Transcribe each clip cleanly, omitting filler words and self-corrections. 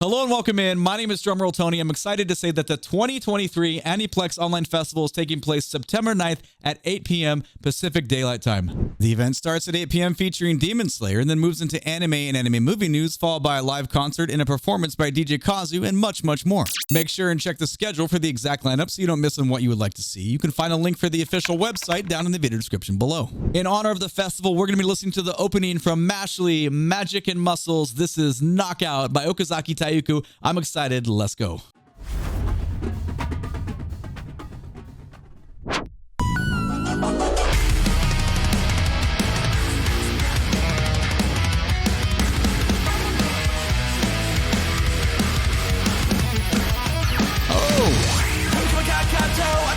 Hello and welcome in. My name is DrumRollTony. I'm excited to say that the 2023 Aniplex Online Festival is taking place September 9th at 8 p.m. Pacific Daylight Time. The event starts at 8 p.m. featuring Demon Slayer and then moves into anime and anime movie news, followed by a live concert and a performance by DJ Kazu and much, much more. Make sure and check the schedule for the exact lineup so you don't miss on what you would like to see. You can find a link for the official website down in the video description below. In honor of the festival, we're going to be listening to the opening from Mashle, Magic and Muscles. This is Knockout by Okazaki Taiiku. I'm excited. Let's go.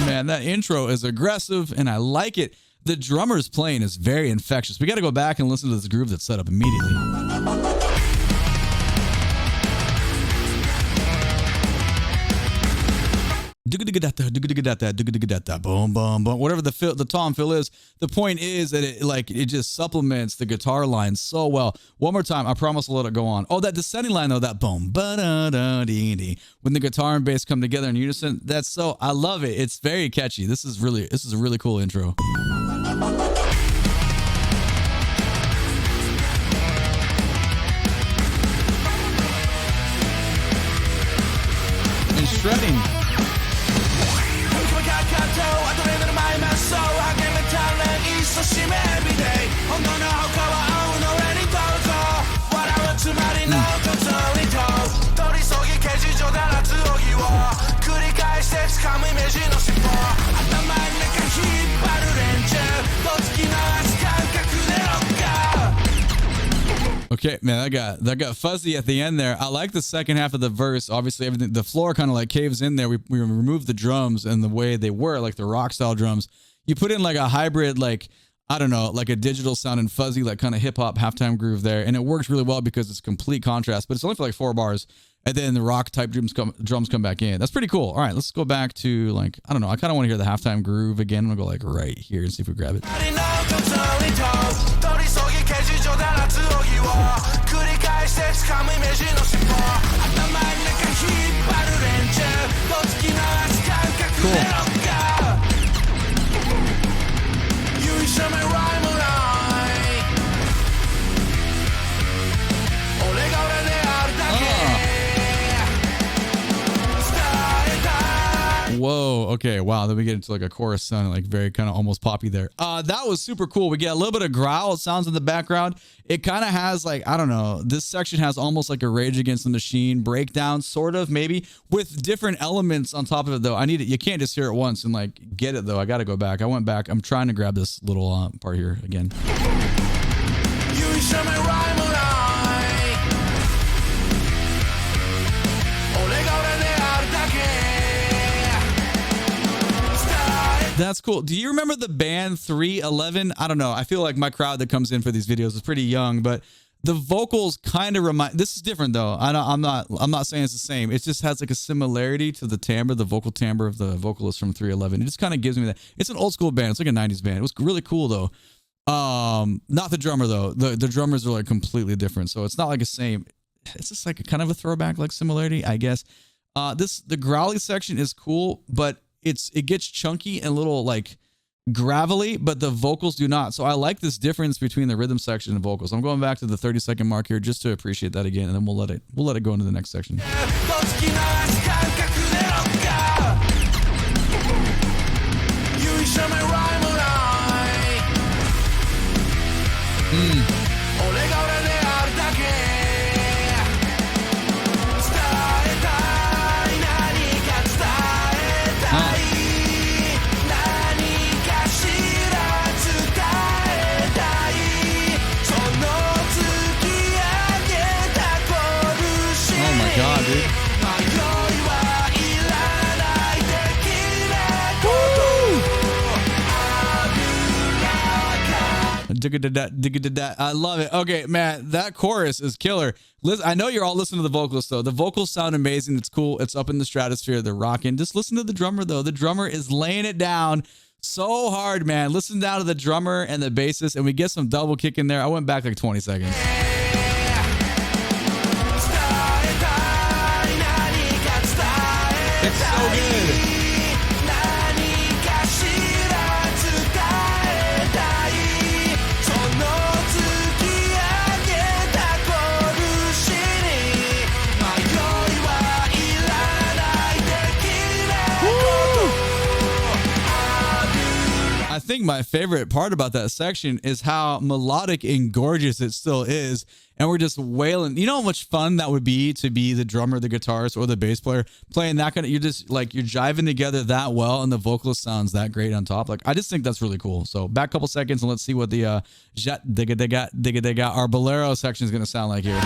Man, that intro is aggressive and I like it. The drummer's playing is very infectious. We got to go back and listen to this groove that's set up immediately. Boom, boom, boom. Whatever the tom fill is, the point is that it just supplements the guitar line so well. One more time, I promise I'll let it go on. Oh, that descending line though, that boom, ba-da-da-dee-dee. When the guitar and bass come together in unison, that's so, I love it. It's very catchy. This is a really cool intro. And shredding. Okay, man, that got fuzzy at the end there. I like the second half of the verse. Obviously, everything, the floor kind of like caves in there. We removed the drums and the way they were, like the rock style drums. You put in like a hybrid, like, I don't know, like a digital sound and fuzzy, like kind of hip hop halftime groove there. And it works really well because it's complete contrast, but it's only for like 4 bars. And then the rock type drums come back in. That's pretty cool. All right, let's go back to like, I don't know. I kind of want to hear the halftime groove again. I'm gonna go like right here and see if we grab it. Cool. Whoa, okay, wow. Then we get into like a chorus sound, like very kind of almost poppy there. That was super cool. We get a little bit of growl sounds in the background. It kind of has like, I don't know, this section has almost like a Rage Against the Machine breakdown, sort of, maybe, with different elements on top of it, though. I need it. You can't just hear it once and like get it, though. I got to go back. I went back. I'm trying to grab this little part here again. That's cool. Do you remember the band 311? I don't know. I feel like my crowd that comes in for these videos is pretty young, but the vocals kind of remind. This is different though. I'm not saying it's the same. It just has like a similarity to the timbre, the vocal timbre of the vocalist from 311. It just kind of gives me that. It's an old school band. It's like a 90s band. It was really cool though. Not the drummer though. The drummers are like completely different. So it's not like the same. It's just like a kind of a throwback like similarity, I guess. The growly section is cool, but it gets chunky and a little like gravelly, but the vocals do not. So I like this difference between the rhythm section and vocals. I'm going back to the 30-second mark here just to appreciate that again, and then we'll let it go into the next section. God, dude. I love it. Okay, man, that chorus is killer. Listen, I know you're all listening to the vocals, though. The vocals sound amazing. It's cool. It's up in the stratosphere. They're rocking. Just listen to the drummer, though. The drummer is laying it down so hard, man. Listen down to the drummer and the bassist, and we get some double kick in there. I went back like 20 seconds. think my favorite part about that section is how melodic and gorgeous it still is. And we're just wailing. You know how much fun that would be to be the drummer, the guitarist, or the bass player playing that kind of, you're just like, you're jiving together that well and the vocalist sounds that great on top. Like, I just think that's really cool. So back a couple seconds and let's see what the our bolero section is going to sound like here.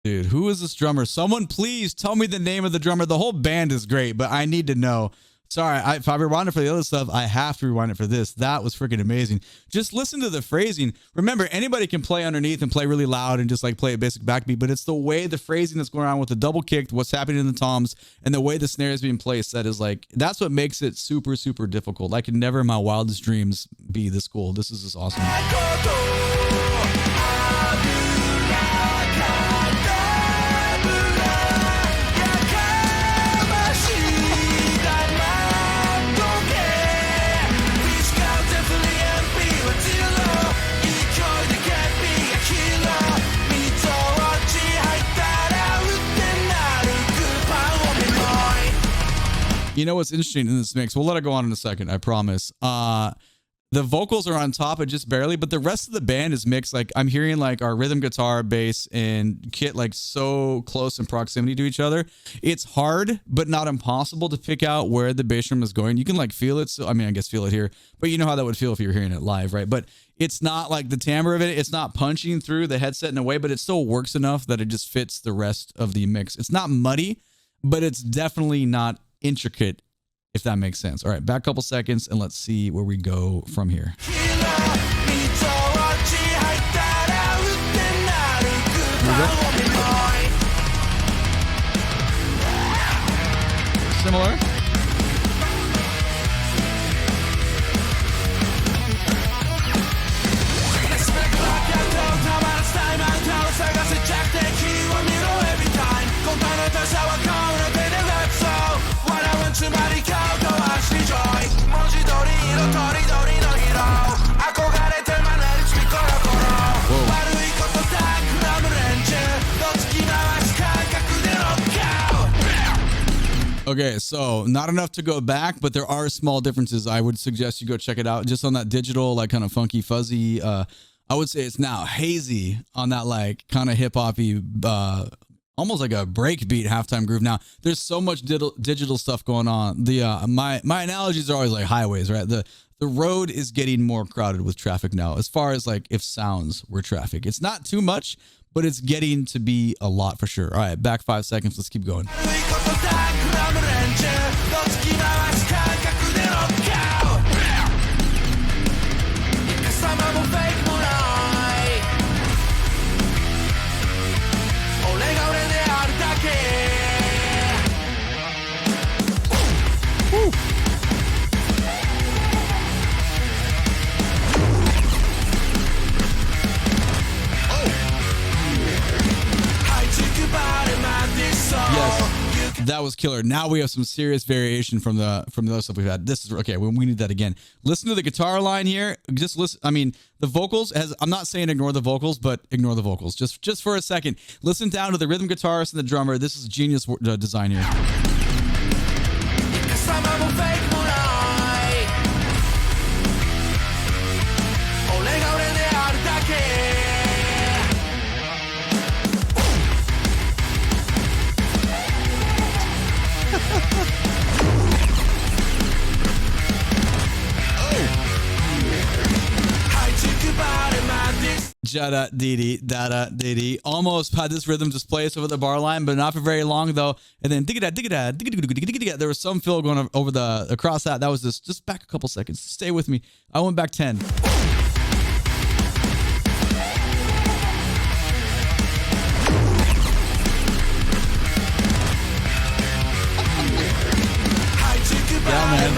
Dude, who is this drummer? Someone please tell me the name of the drummer. The whole band is great, but I need to know. Sorry, if I rewind it for the other stuff, I have to rewind it for this. That was freaking amazing. Just listen to the phrasing. Remember, anybody can play underneath and play really loud and just like play a basic backbeat, but it's the way the phrasing that's going on with the double kick, what's happening in the toms, and the way the snare is being placed. That is like, that's what makes it super, super difficult. I could never in my wildest dreams be this cool. This is just awesome. You know what's interesting in this mix? We'll let it go on in a second, I promise. The vocals are on top of just barely, but the rest of the band is mixed. Like, I'm hearing like our rhythm guitar, bass, and kit like so close in proximity to each other. It's hard, but not impossible to pick out where the bass drum is going. You can like feel it. So, I mean, I guess feel it here, but you know how that would feel if you were hearing it live, right? But it's not like the timbre of it. It's not punching through the headset in a way, but it still works enough that it just fits the rest of the mix. It's not muddy, but it's definitely not intricate, if that makes sense. All right, back a couple seconds and let's see where we go from here. Similar. Okay, so not enough to go back, but there are small differences. I would suggest you go check it out. Just on that digital, like kind of funky, fuzzy, I would say it's now hazy on that like kind of hip-hoppy, almost like a breakbeat halftime groove. Now, there's so much digital stuff going on. The my analogies are always like highways, right? The road is getting more crowded with traffic now, as far as like if sounds were traffic. It's not too much, but it's getting to be a lot for sure. All right, back 5 seconds. Let's keep going. Yes, that was killer. Now we have some serious variation from the other stuff we've had. This is okay. We need that again. Listen to the guitar line here. Just listen. I mean, the vocals. I'm not saying ignore the vocals, but ignore the vocals. Just for a second. Listen down to the rhythm guitarist and the drummer. This is genius design here. Jada dee dada dee. Almost had this rhythm just placed over the bar line, but not for very long though. And then there was some fill going over across that. That was just back a couple seconds. Stay with me. I went back 10. Yeah, man.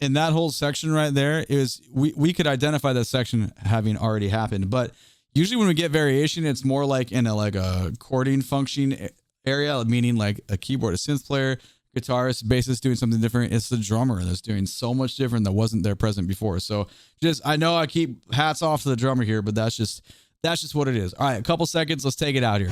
in that whole section right there, we could identify that section having already happened. But usually when we get variation, it's more like in a chording function area, meaning like a keyboard, a synth player, guitarist, bassist doing something different. It's the drummer that's doing so much different that wasn't there present before. So I know I keep hats off to the drummer here, but that's just what it is. All right, a couple seconds. Let's take it out here.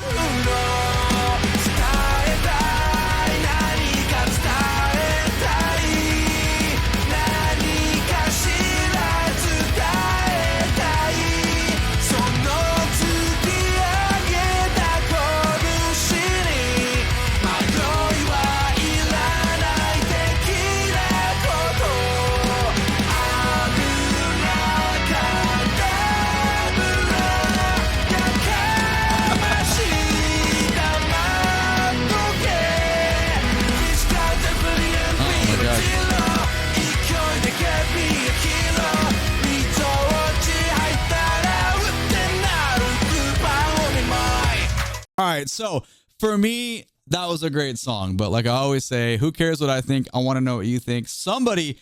All right, so for me, that was a great song. But like I always say, who cares what I think? I want to know what you think. Someone's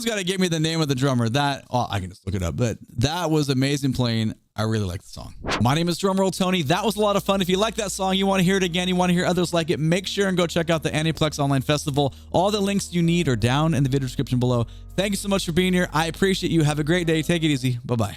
got to give me the name of the drummer. I can just look it up. But that was amazing playing. I really like the song. My name is DrumRollTony. That was a lot of fun. If you like that song, you want to hear it again, you want to hear others like it, make sure and go check out the Aniplex Online Festival. All the links you need are down in the video description below. Thank you so much for being here. I appreciate you. Have a great day. Take it easy. Bye-bye.